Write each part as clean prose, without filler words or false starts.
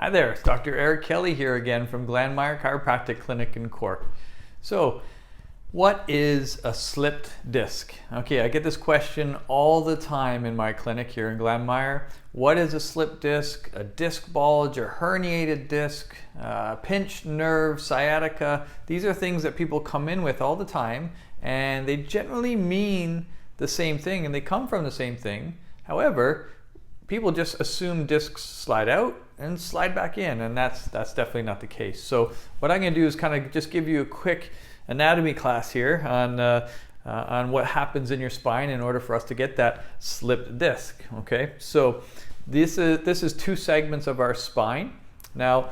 Hi there, it's Dr. Eric Kelly here again from Glanmire Chiropractic Clinic in Cork. So, what is a slipped disc? Okay, I get this question all the time in my clinic here in Glanmire. What is a slipped disc? A disc bulge, a herniated disc, pinched nerve, sciatica. These are things that people come in with all the time, and they generally mean the same thing and they come from the same thing. However, people just assume discs slide out and slide back in, and that's definitely not the case. So what I'm going to do is kind of just give you a quick anatomy class here on what happens in your spine in order for us to get that slipped disc. Okay, so this is two segments of our spine. Now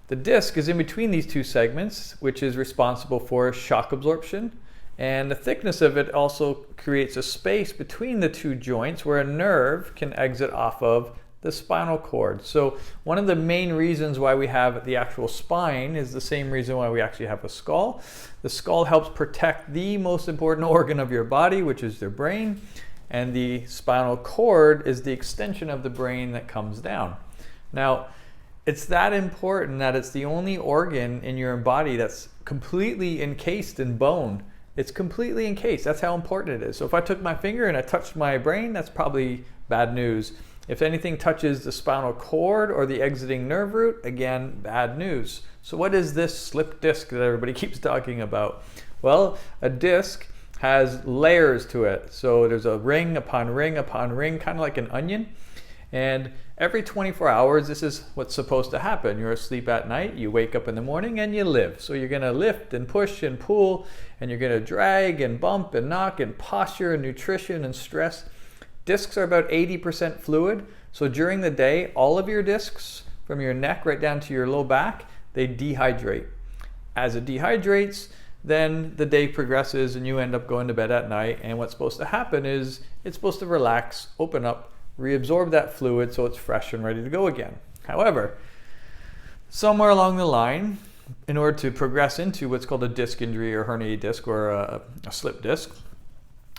the disc is in between these two segments, which is responsible for shock absorption. And the thickness of it also creates a space between the two joints where a nerve can exit off of the spinal cord. So one of the main reasons why we have the actual spine is the same reason why we actually have a skull. The skull helps protect the most important organ of your body, which is your brain. And the spinal cord is the extension of the brain that comes down. Now, it's that important that it's the only organ in your body that's completely encased in bone. It's completely encased. That's how important it is. So if I took my finger and I touched my brain, that's probably bad news. If anything touches the spinal cord or the exiting nerve root, again, bad news. So what is this slipped disc that everybody keeps talking about? Well, a disc has layers to it. So there's a ring upon ring upon ring, kind of like an onion. And every 24 hours, this is what's supposed to happen. You're asleep at night, you wake up in the morning, and you live. So you're going to lift and push and pull, and you're going to drag and bump and knock and posture and nutrition and stress. Discs are about 80% fluid. So during the day, all of your discs, from your neck right down to your low back, they dehydrate. As it dehydrates, then the day progresses and you end up going to bed at night. And what's supposed to happen is it's supposed to relax, open up, reabsorb that fluid so it's fresh and ready to go again. However, somewhere along the line, in order to progress into what's called a disc injury or herniated disc or a slipped disc,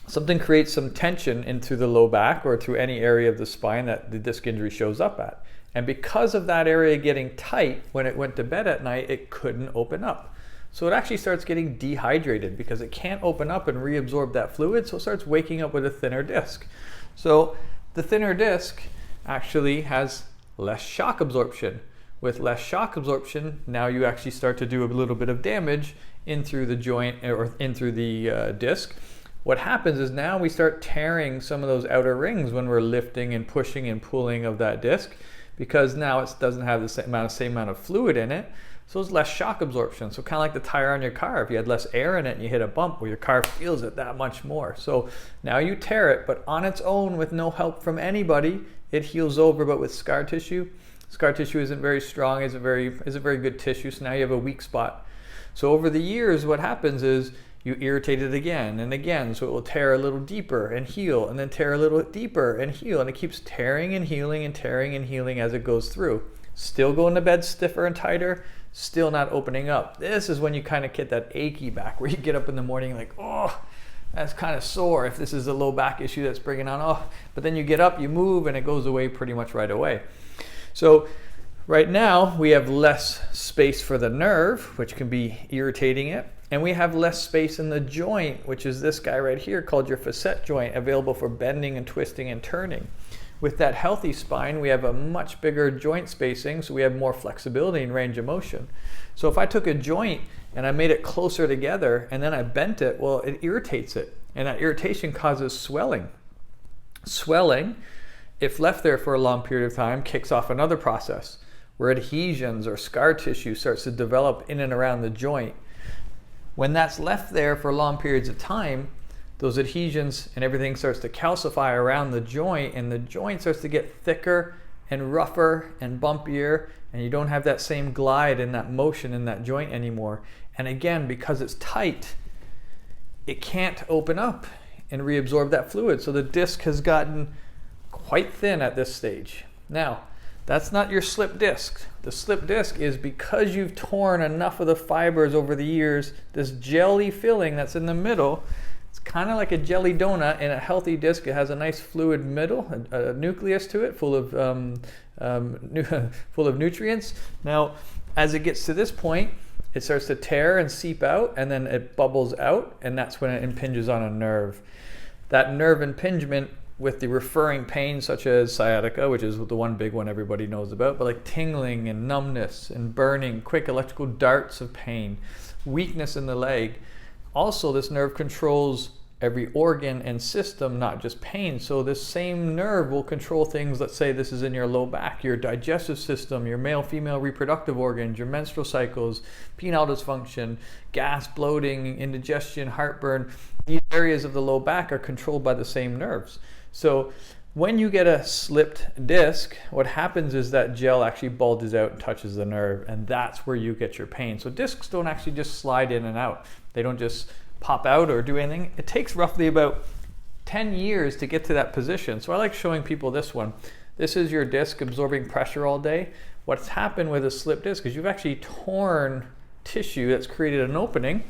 something creates some tension into the low back or to any area of the spine that the disc injury shows up at. And because of that area getting tight, when it went to bed at night, it couldn't open up. So it actually starts getting dehydrated because it can't open up and reabsorb that fluid, so it starts waking up with a thinner disc. So the thinner disc actually has less shock absorption. With less shock absorption, now you actually start to do a little bit of damage in through the joint or in through the disc. What happens is now we start tearing some of those outer rings when we're lifting and pushing and pulling of that disc, because now it doesn't have the same amount of fluid in it. So it's less shock absorption. So kind of like the tire on your car. If you had less air in it and you hit a bump, well, your car feels it that much more. So now you tear it, but on its own with no help from anybody, it heals over. But with scar tissue isn't very strong, isn't very good tissue. So now you have a weak spot. So over the years, what happens is you irritate it again and again. So it will tear a little deeper and heal, and then tear a little deeper and heal. And it keeps tearing and healing and tearing and healing as it goes through. Still going to bed stiffer and tighter, still not opening up. This is when you kind of get that achy back where you get up in the morning like, oh, that's kind of sore if this is a low back issue that's bringing on, oh, but then you get up, you move, and it goes away pretty much right away. So right now we have less space for the nerve, which can be irritating it, and we have less space in the joint, which is this guy right here called your facet joint, available for bending and twisting and turning. With that healthy spine, we have a much bigger joint spacing, so we have more flexibility and range of motion. So if I took a joint and I made it closer together and then I bent it, well, it irritates it. And that irritation causes swelling. Swelling, if left there for a long period of time, kicks off another process where adhesions or scar tissue starts to develop in and around the joint. When that's left there for long periods of time, those adhesions and everything starts to calcify around the joint, and the joint starts to get thicker and rougher and bumpier, and you don't have that same glide and that motion in that joint anymore. And again, because it's tight, it can't open up and reabsorb that fluid. So the disc has gotten quite thin at this stage. Now, that's not your slipped disc. The slipped disc is because you've torn enough of the fibers over the years, this jelly filling that's in the middle, it's kind of like a jelly donut in a healthy disc. It has a nice fluid middle, a nucleus to it, full of full of nutrients. Now, as it gets to this point, it starts to tear and seep out, and then it bubbles out, and that's when it impinges on a nerve. That nerve impingement with the referring pain, such as sciatica, which is the one big one everybody knows about, but like tingling and numbness and burning, quick electrical darts of pain, weakness in the leg. Also, this nerve controls every organ and system, not just pain. So this same nerve will control things. Let's say this is in your low back, your digestive system, your male, female reproductive organs, your menstrual cycles, penile dysfunction, gas, bloating, indigestion, heartburn. These areas of the low back are controlled by the same nerves. So when you get a slipped disc, what happens is that gel actually bulges out and touches the nerve, and that's where you get your pain. So discs don't actually just slide in and out. They don't just pop out or do anything. It takes roughly about 10 years to get to that position. So I like showing people this one. This is your disc absorbing pressure all day. What's happened with a slipped disc is you've actually torn tissue that's created an opening.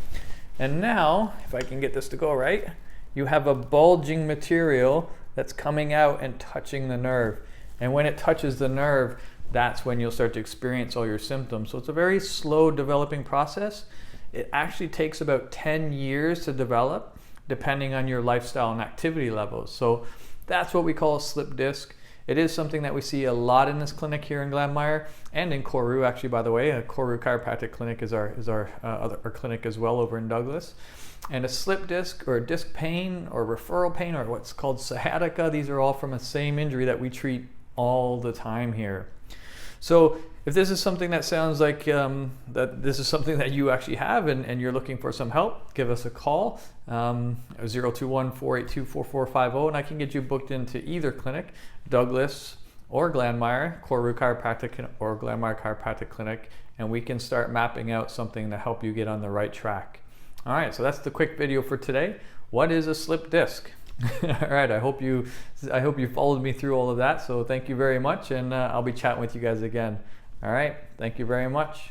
And now, if I can get this to go right, you have a bulging material that's coming out and touching the nerve. And when it touches the nerve, that's when you'll start to experience all your symptoms. So it's a very slow developing process. It actually takes about 10 years to develop, depending on your lifestyle and activity levels. So that's what we call a slip disc. It is something that we see a lot in this clinic here in Glanmire and in Cork, actually, by the way. A Cork Chiropractic Clinic is our clinic as well over in Douglas. And a slip disc or disc pain or referral pain or what's called sciatica, these are all from the same injury that we treat all the time here. So if this is something that sounds like that this is something that you actually have and you're looking for some help, give us a call, 021-482-4450, and I can get you booked into either clinic, Douglas or Glanmire, Cork Chiropractic or Glanmire Chiropractic Clinic, and we can start mapping out something to help you get on the right track. All right, so that's the quick video for today. What is a slip disc? All right, I hope you followed me through all of that. So thank you very much, and I'll be chatting with you guys again. All right, thank you very much.